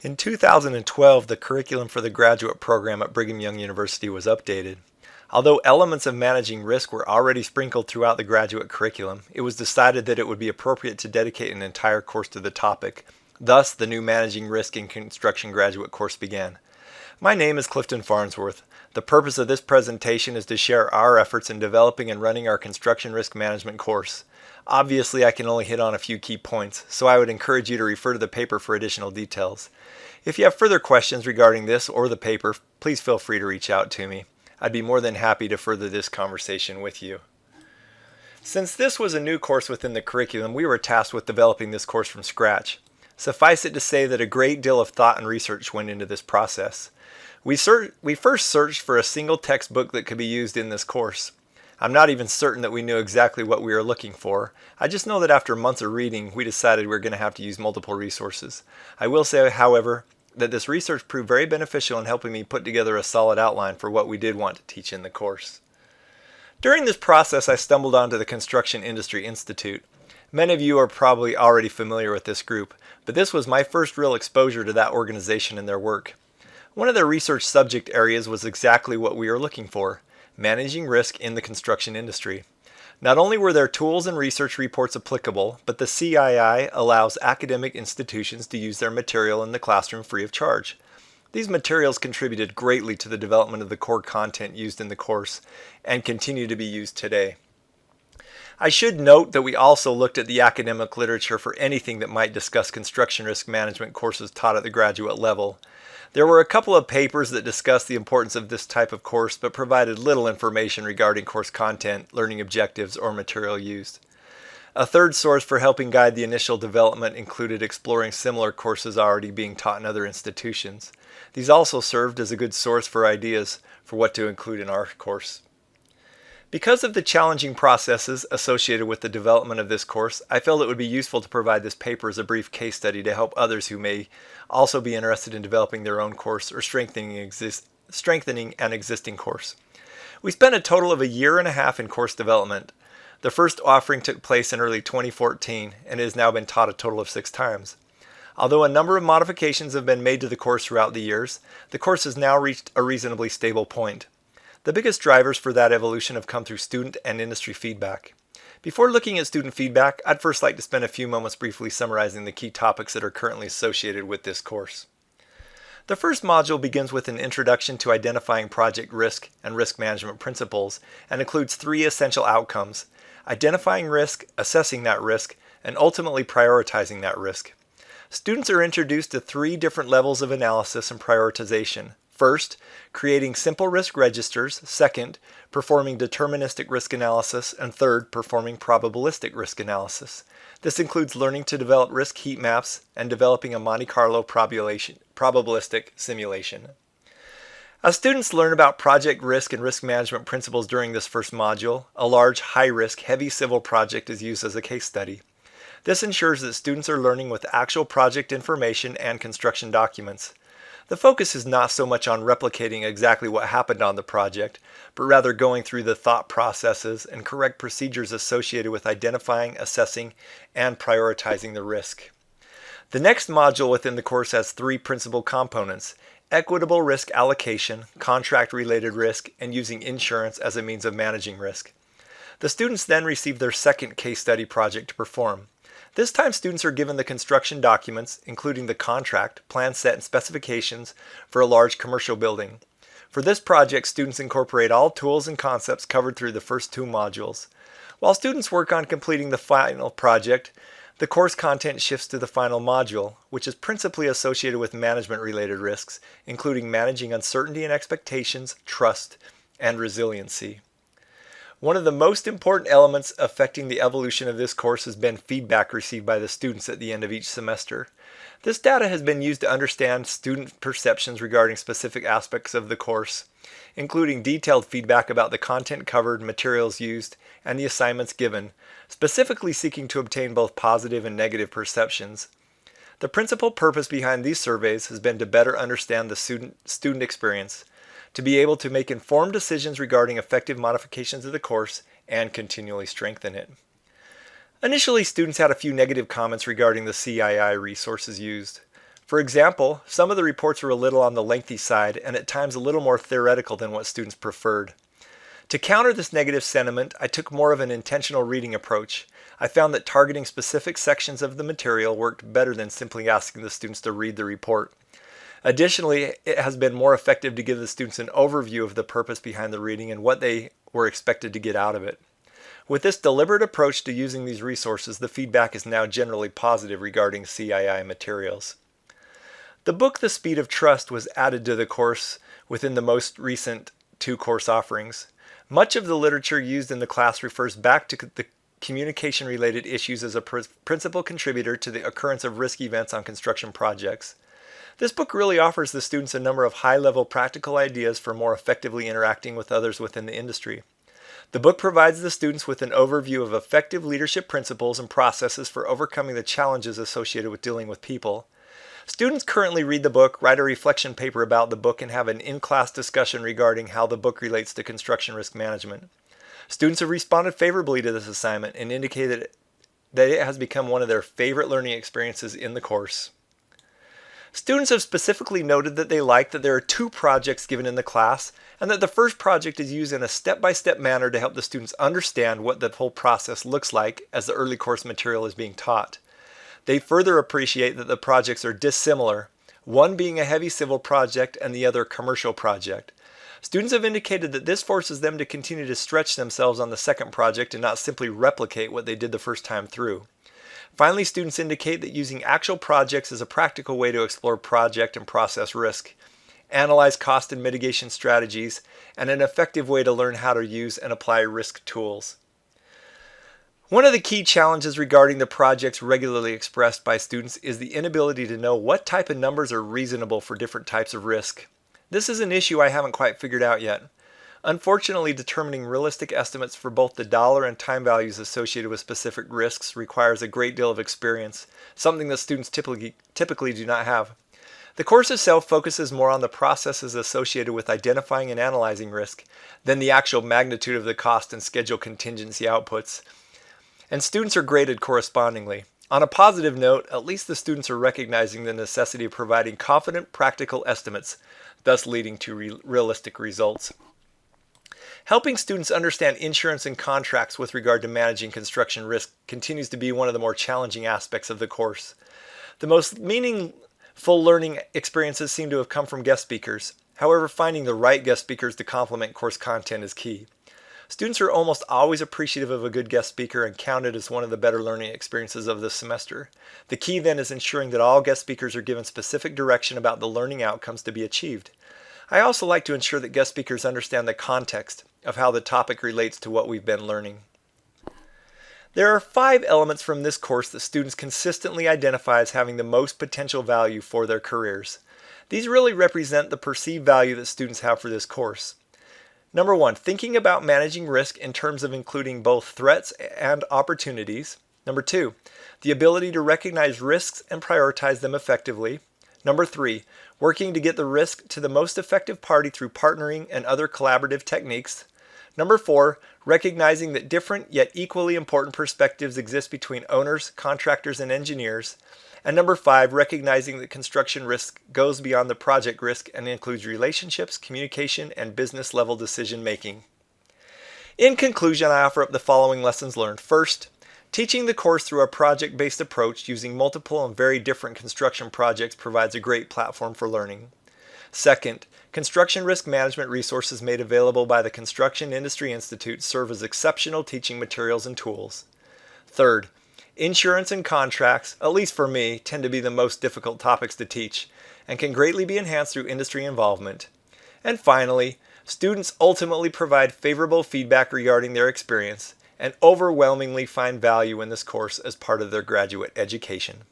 In 2012, the curriculum for the graduate program at Brigham Young University was updated. Although elements of managing risk were already sprinkled throughout the graduate curriculum, it was decided that it would be appropriate to dedicate an entire course to the topic. Thus, the new Managing Risk in Construction graduate course began. My name is Clifton Farnsworth. The purpose of this presentation is to share our efforts in developing and running our construction risk management course. Obviously, I can only hit on a few key points, so I would encourage you to refer to the paper for additional details. If you have further questions regarding this or the paper, please feel free to reach out to me. I'd be more than happy to further this conversation with you. Since this was a new course within the curriculum, we were tasked with developing this course from scratch. Suffice it to say that a great deal of thought and research went into this process. We first searched for a single textbook that could be used in this course. I'm not even certain that we knew exactly what we were looking for. I just know that after months of reading, we decided we were going to have to use multiple resources. I will say, however, that this research proved very beneficial in helping me put together a solid outline for what we did want to teach in the course. During this process, I stumbled onto the Construction Industry Institute. Many of you are probably already familiar with this group, but this was my first real exposure to that organization and their work. One of their research subject areas was exactly what we were looking for: managing risk in the construction industry. Not only were their tools and research reports applicable, but the CII allows academic institutions to use their material in the classroom free of charge. These materials contributed greatly to the development of the core content used in the course and continue to be used today. I should note that we also looked at the academic literature for anything that might discuss construction risk management courses taught at the graduate level. There were a couple of papers that discussed the importance of this type of course but provided little information regarding course content, learning objectives, or material used. A third source for helping guide the initial development included exploring similar courses already being taught in other institutions. These also served as a good source for ideas for what to include in our course. Because of the challenging processes associated with the development of this course, I felt it would be useful to provide this paper as a brief case study to help others who may also be interested in developing their own course or strengthening an existing course. We spent a total of a year and a half in course development. The first offering took place in early 2014 and it has now been taught a total of 6 times. Although a number of modifications have been made to the course throughout the years, the course has now reached a reasonably stable point. The biggest drivers for that evolution have come through student and industry feedback. Before looking at student feedback, I'd first like to spend a few moments briefly summarizing the key topics that are currently associated with this course. The first module begins with an introduction to identifying project risk and risk management principles and includes 3 essential outcomes: identifying risk, assessing that risk, and ultimately prioritizing that risk. Students are introduced to 3 different levels of analysis and prioritization. First, creating simple risk registers. Second, performing deterministic risk analysis. And third, performing probabilistic risk analysis. This includes learning to develop risk heat maps and developing a Monte Carlo probabilistic simulation. As students learn about project risk and risk management principles during this first module, a large, high-risk, heavy civil project is used as a case study. This ensures that students are learning with actual project information and construction documents. The focus is not so much on replicating exactly what happened on the project, but rather going through the thought processes and correct procedures associated with identifying, assessing, and prioritizing the risk. The next module within the course has 3 principal components: equitable risk allocation, contract-related risk, and using insurance as a means of managing risk. The students then receive their second case study project to perform. This time students are given the construction documents, including the contract, plan set, and specifications for a large commercial building. For this project, students incorporate all tools and concepts covered through the first 2 modules. While students work on completing the final project, the course content shifts to the final module, which is principally associated with management-related risks, including managing uncertainty and expectations, trust, and resiliency. One of the most important elements affecting the evolution of this course has been feedback received by the students at the end of each semester. This data has been used to understand student perceptions regarding specific aspects of the course, including detailed feedback about the content covered, materials used, and the assignments given, specifically seeking to obtain both positive and negative perceptions. The principal purpose behind these surveys has been to better understand the student experience, to be able to make informed decisions regarding effective modifications of the course and continually strengthen it. Initially, students had a few negative comments regarding the CII resources used. For example, some of the reports were a little on the lengthy side and at times a little more theoretical than what students preferred. To counter this negative sentiment, I took more of an intentional reading approach. I found that targeting specific sections of the material worked better than simply asking the students to read the report. Additionally, it has been more effective to give the students an overview of the purpose behind the reading and what they were expected to get out of it. With this deliberate approach to using these resources, the feedback is now generally positive regarding CII materials. The book The Speed of Trust was added to the course within the most recent 2 course offerings. Much of the literature used in the class refers back to the communication-related issues as a principal contributor to the occurrence of risk events on construction projects. This book really offers the students a number of high-level practical ideas for more effectively interacting with others within the industry. The book provides the students with an overview of effective leadership principles and processes for overcoming the challenges associated with dealing with people. Students currently read the book, write a reflection paper about the book, and have an in-class discussion regarding how the book relates to construction risk management. Students have responded favorably to this assignment and indicated that it has become one of their favorite learning experiences in the course. Students have specifically noted that they like that there are 2 projects given in the class and that the first project is used in a step-by-step manner to help the students understand what the whole process looks like as the early course material is being taught. They further appreciate that the projects are dissimilar, one being a heavy civil project and the other a commercial project. Students have indicated that this forces them to continue to stretch themselves on the second project and not simply replicate what they did the first time through. Finally, students indicate that using actual projects is a practical way to explore project and process risk, analyze cost and mitigation strategies, and an effective way to learn how to use and apply risk tools. One of the key challenges regarding the projects regularly expressed by students is the inability to know what type of numbers are reasonable for different types of risk. This is an issue I haven't quite figured out yet. Unfortunately, determining realistic estimates for both the dollar and time values associated with specific risks requires a great deal of experience, something that students typically do not have. The course itself focuses more on the processes associated with identifying and analyzing risk than the actual magnitude of the cost and schedule contingency outputs, and students are graded correspondingly. On a positive note, at least the students are recognizing the necessity of providing confident, practical estimates, thus leading to realistic results. Helping students understand insurance and contracts with regard to managing construction risk continues to be one of the more challenging aspects of the course. The most meaningful learning experiences seem to have come from guest speakers. However, finding the right guest speakers to complement course content is key. Students are almost always appreciative of a good guest speaker and count it as one of the better learning experiences of this semester. The key then is ensuring that all guest speakers are given specific direction about the learning outcomes to be achieved. I also like to ensure that guest speakers understand the context of how the topic relates to what we've been learning. There are 5 elements from this course that students consistently identify as having the most potential value for their careers. These really represent the perceived value that students have for this course. Number 1, thinking about managing risk in terms of including both threats and opportunities. Number 2, the ability to recognize risks and prioritize them effectively. Number 3, working to get the risk to the most effective party through partnering and other collaborative techniques. Number 4, recognizing that different yet equally important perspectives exist between owners, contractors, and engineers. And number 5, recognizing that construction risk goes beyond the project risk and includes relationships, communication, and business level decision making. In conclusion, I offer up the following lessons learned. First, teaching the course through a project-based approach using multiple and very different construction projects provides a great platform for learning. Second, construction risk management resources made available by the Construction Industry Institute serve as exceptional teaching materials and tools. Third, insurance and contracts, at least for me, tend to be the most difficult topics to teach and can greatly be enhanced through industry involvement. And finally, students ultimately provide favorable feedback regarding their experience and overwhelmingly find value in this course as part of their graduate education.